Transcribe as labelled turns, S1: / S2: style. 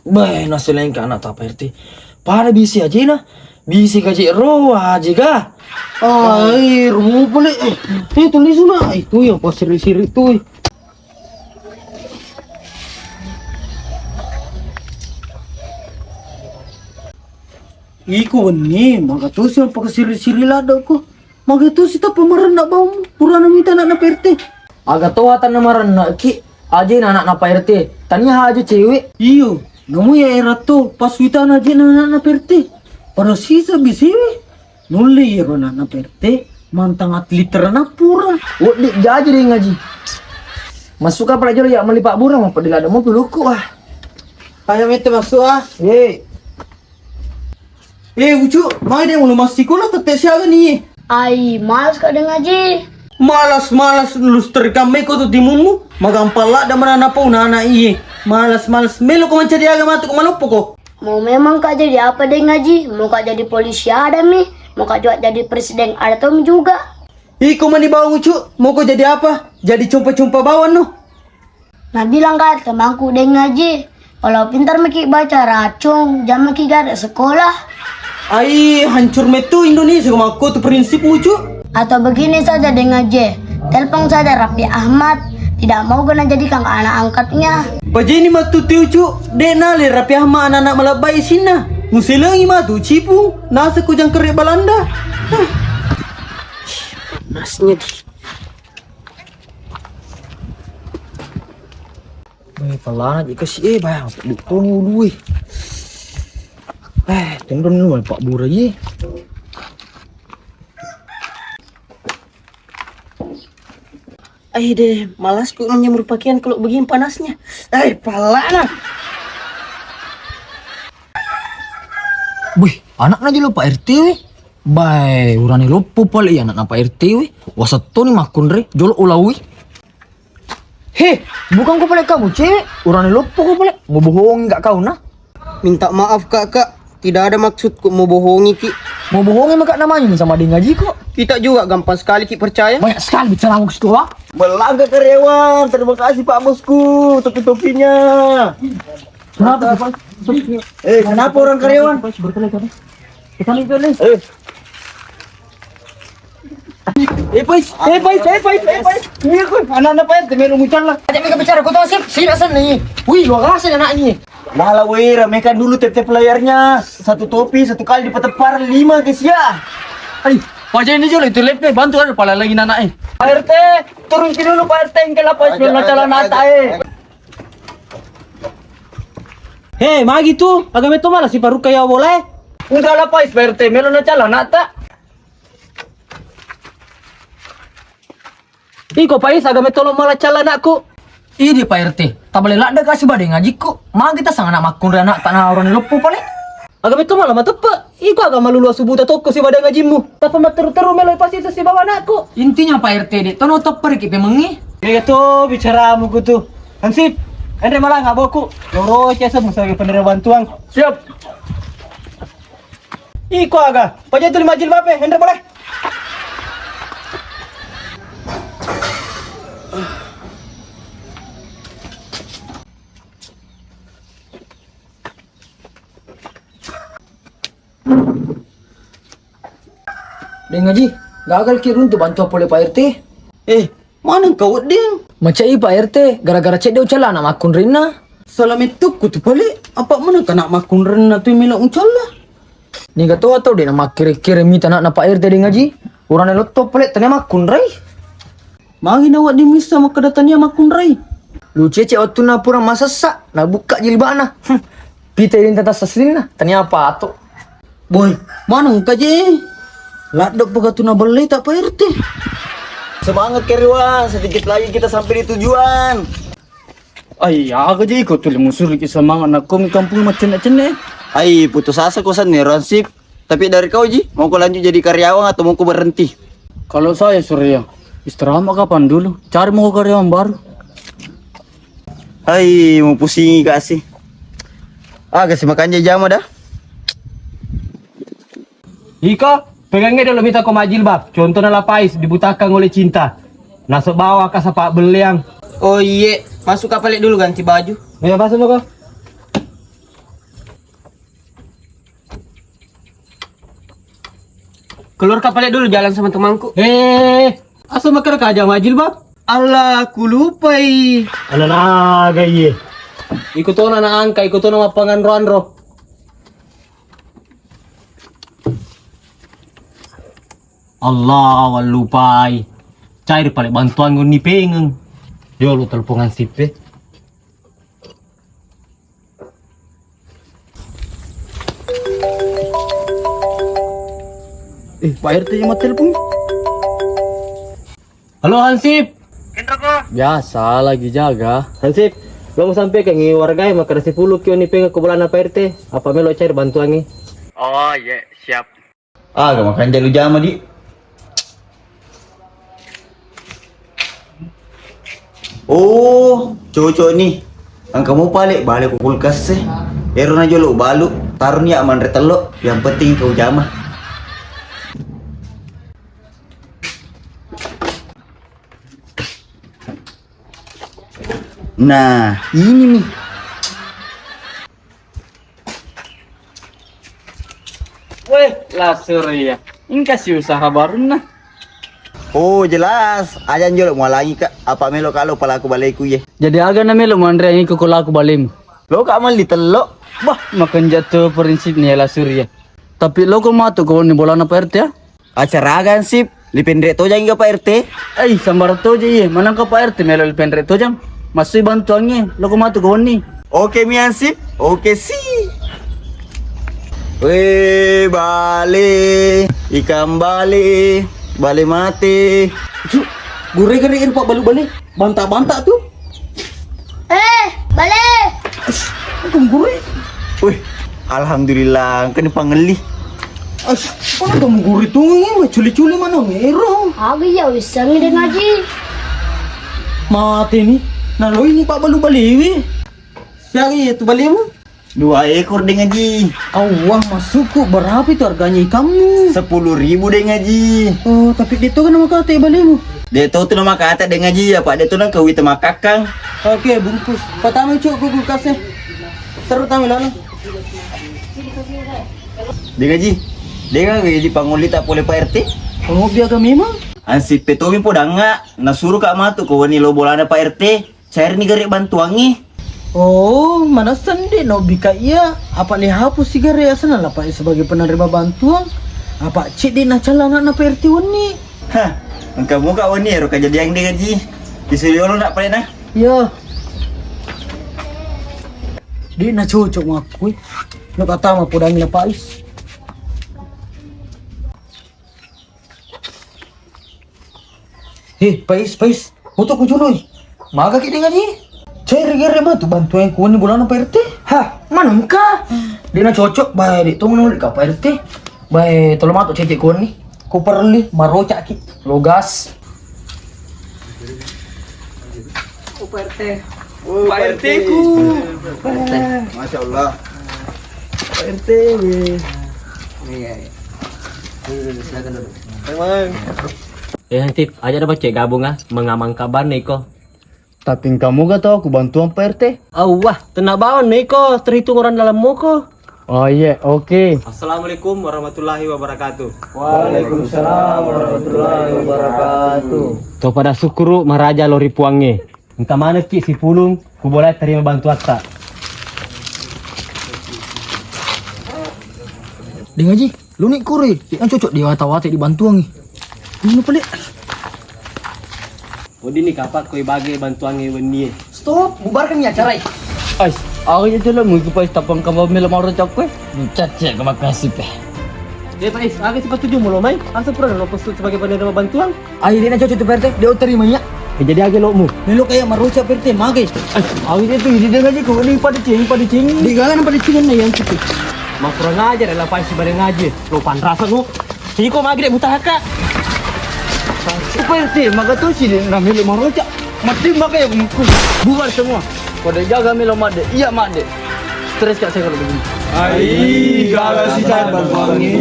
S1: Bah, nasi lain ke anak tak RT. Pada bisi aja nah. Bisi kaji roh aja kah?
S2: Ay, rumo pala tulis na. Itu yung pasiri-siri to Iko ni, magatus yung pagkasiri-siri lada ko. Magatus ita pamaran na ba mo? Pura na mita na perte.
S1: Agak tua tan namaran na ki. Aja na anak na RT. Tanya aja cewek.
S2: Iyo, namu ya era to. Pas wita na aja na perte. Para sisa bisiwi. Nuli ya na perte. Mantang atlet na pura.
S1: Wadi jaji deh ngaji. Masuk apa aja ya melipat burang apa dilada mau peluku ah.
S2: Ayam itu masuk ah. Ucu, mai dia mulu masih sekolah tetep siaga nih.
S3: Ay, malas ka dengan ngaji.
S2: Malas lulus terkam ko tuh timumu. Magampala da mana po na iye. Malas melo ko mencari agama tu ko malupo ko.
S3: Mau memang kak jadi apa deh ngaji? Mau kak jadi polisi ada mi? Mau kak juga jadi presiden ada Tom juga?
S2: Iko man di bawah Ucu, mau ko jadi apa? Jadi cumpa bawan no.
S3: Nah bilang kak temanku deh ngaji. Kalau pintar maki baca racung, jangan maki gak sekolah.
S2: Ai hancur metu Indonesia ko mako tu prinsip Ucu.
S3: Atau begini saja deh ngaji. Telepon saja Raffi Ahmad. Tidak mau kena jadi kang anak angkatnya.
S2: Pajeni matuti Ucu, dena le Raffi Ahmad anak malabai sina. Musilangi matu cipu, nasa ko jang kere Belanda. Nasnya di.
S1: Baik pelana jika si bayang dito ni ului. Tunggu dulu Pak Bura ye.
S2: Deh, malas ku menyemur pakaian kalau begini panasnya. Pelana.
S1: Wih, anak aja lo Pak RT weh. Baik, urani lopo pala anak na Pak RT weh. Wasato ni makun re, jolo ulawi. Heh, bukan ko pala kamu cewek. Urani lopo ko pala. Mau bohongin gak kau nah?
S2: Minta maaf kakak, tidak ada maksud ku mau bohongi ki.
S1: Mau bohongin maka namanya nih sama dia ngaji kok.
S2: Kita juga gampang sekali ki percaya.
S1: Banyak sekali bicara mau situ ah.
S2: Belaga karyawan, terima kasih Pak Bosku, topi-topinya.
S1: Kenapa?
S2: Kenapa orang karyawan?
S1: Kita lihat dulu.
S2: Pais. Ini aku anak-anak Pak RT meron ngucan lah.
S1: Ajak mereka bicara, kau tahu sih asal nih. Wih, luar biasa anaknya.
S2: Malah weh, ramekan dulu tep layarnya. Satu topi, satu kali dipetepar 5 guys ya.
S1: Aduh, wajah ini juga itu lepnya bantu kan pala lagi anaknya.
S2: Pak RT, turun dulu Pak RT yang kelapa sebelum calon nata Hei, magi tuh, agak itu malah si Paruka ya boleh.
S1: Enggak lah Pak RT, melon na calon nata. Iko Pais agak tolong malah calon anakku. Ini Pak RT, tak boleh lada kasih badai ngaji ku. Mang kita sang anak makun anak tanah orang lepu paling.
S2: Agak itu malah tepe. Iko agak malu luas subuh toko si badai ngajimu. Tapi teru meloi pasti si bawa anakku.
S1: Intinya Pak RT dek, tono top pergi pemengi.
S2: Itu bicara muku tuh. Hansip, ente malah nggak boku. Loro cesa sebagai penerima bantuan.
S1: Siap.
S2: Iko agak. Pajak itu 5 jilbab ya, ente boleh.
S1: Deng ngaji, gagal kirun tuh bantu apa oleh Pak RT.
S2: Mana kau ding?
S1: Macam ini Pak RT, gara-gara cek dia ucala anak makun Rina.
S2: Salam itu kutu balik. Apa mana kena makun rena tu mila ucal lah.
S1: Ni gak tahu atau dia nama kira-kira minta nak Pak RT deng ngaji. Orang yang lotto pelik tanya makun Rai.
S2: Mari nawak dimisa maka datanya makun rai.
S1: Lu cecek waktu na pura masa sak, na buka jilbana. Pita ini tata seslin na, tanya apa tuh?
S2: Boy, mana engkau je? Ladok begitu na beli tak Pak RT. Semangat karyawan, sedikit lagi kita sampai di tujuan.
S4: Ay, aga je ikut tuh musuh lagi semangat nak kau kampung macam ni.
S5: Ai, putus asa kosan nih Ronsip. Tapi dari kau Ji, mau kau lanjut jadi karyawan atau mau kau berhenti?
S4: Kalau saya Surya, istirahat kapan dulu? Cari mau karyawan baru.
S5: Hai, mau pusing kasih. Kasih makannya jama dah.
S4: Ika, pegangnya dulu minta kau jilbab. Contohnya lapais dibutakan oleh cinta. Nasib bawah ke sepak beliang.
S2: Oh iya, masuk kapal dulu ganti baju.
S4: Ya, masuk kau. keluar kapalnya dulu jalan sama temanku. Asa makar ka aja majil bab?
S2: Allah, ku lupa
S4: Anak naga iya. Ikuto na angka, ikuto na mapangan ro. Allah, walupay. Cair pala bantuan ngun ni pengen. Yo lu telepongan sipe.
S2: Pak RT yang mau telepon.
S4: Halo Hansip.
S1: Biasa lagi jaga.
S4: Hansip, lo mau sampai ke ngi warga yang makan nasi puluh kyo ni pengen kubulan apa RT? Apa melo cair bantuan ni?
S5: Oh iya, siap. Gak makan jalu jama di. Oh, cocok nih. Ang kamu balik ke kulkas sih. Ero na jolo balu, taruh ni aman retelo. Yang penting kau jama. Nah, ini nih.
S1: Weh, lah Surya. Ini kasih usaha baru nah.
S5: Oh, jelas. Ajan jolo mau lagi kak. Apa melo kalau palaku balikku ye.
S1: Jadi agak na melo mandre ini kukula aku balim.
S5: Lo kak mal ditelo.
S1: Bah, makan jatuh prinsip ni lah Surya. Tapi lo kau matu kau ni bola na Pak RT ya?
S5: Acara agan sip. Lipendre to jang Pak RT.
S1: Sambar to je mana kau Pak RT melo pendek to jam. Masih bantuannya, lo kau matu kau ni.
S5: Oke mian sip. Oke sih. Weh, bale. Ikan bale. Bale mati.
S2: Gure-gure Pak balik-balik. Bantah-bantah tuh.
S3: Balik!
S2: Aku gure.
S5: Wih, alhamdulillah, kan pangeli.
S2: Mana kamu gure tuh ini? Culi-culi mana merong.
S3: Aku ya bisa ngide ngaji.
S2: Mati nih. Nah lo ini Pak balik-balik. Siapa itu balikmu?
S5: 2 ekor deh ngaji.
S2: Awah masukku berapa itu harganya kamu?
S5: 10.000 deh ngaji.
S2: Oh tapi dia tuh kan nama kata balikmu.
S5: Dia tahu tu nama kata deh ngaji ya Pak. Dia tuh nang kawin sama kakang.
S2: Oke bungkus. Pertama cuk kulkasnya. Terutama lalu.
S5: Deh ngaji. Dia kan di panguli tak boleh Pak RT.
S2: Oh biaga memang.
S5: Ansip petomi po danga. Nasuruh kak matu kau ni lo bolana Pak RT. Cair ni garek bantuangi.
S2: Oh, mana sende no bika iya. Apa ni hapus si gare asana lah Pak sebagai penerima bantuan. Apa cik di na calana na PRT ni?
S5: Hah, engkau muka wani ero kejadian dia gaji. Disuruh lo nak paling nah.
S2: Ya. Di na cocok ngaku. Lo kata mah podang na Pais. Pais. Untuk kujuloy. Maga kita ngaji. Cari gere mah tuh bantuan ku ni bulan Pak RT. Hah, mana muka? Dia na cocok bae di tong nulis ka Pak RT. Bae tolong matu cecek ku ni. Ku perli maroca ki. Logas.
S5: Pak RT ku. Masya Allah.
S2: Pak RT.
S4: Hansip, aja dapat cek gabung mengamang kabar Neko.
S2: Tapi kamu gak tahu aku bantuan Pak RT?
S4: Wah, tenang banget Neko, terhitung orang dalam moko.
S2: Oh iya, oke.
S4: Assalamualaikum warahmatullahi wabarakatuh.
S2: Waalaikumsalam warahmatullahi wabarakatuh.
S4: Kau pada syukuru maraja lori puangnya. Entah mana ki si pulung, ku boleh terima bantuan tak?
S1: Deng Haji, lu ni kure. Yang cocok di wata-wata di bantuan ni.
S2: Ini pelik.
S4: Odi ni kapat kau bagi bantuan ni wendi.
S1: Stop, bubarkan ni acara.
S2: Ais, aku je lah mungkin pas tapang kamu mila mau cakwe.
S1: Cacek, makasih peh.
S4: Pais, aku cepat tujuh mulu mai. Asa pernah lo pesu sebagai penerima bantuan?
S1: Ayo dia nak cocok tu Pak RT, dia terima ya.
S4: Jadi age lo mu.
S2: Melo kayak maruca PRT mage.
S1: Aku dia tu ide ngaji kau ni pada cing.
S2: Di gagan pada cingan na yang cukup.
S4: Mau kurang ajar lah Pais bareng ngaji. Lo panrasa lu. Siko magre mutahaka.
S2: PRT maga tu sih na melo maruca. Mati maga ya bubar semua. Pada jaga melo made. Iya made. Stres kat saya kalau begini.
S5: Ai, gagal sih bantuan ni.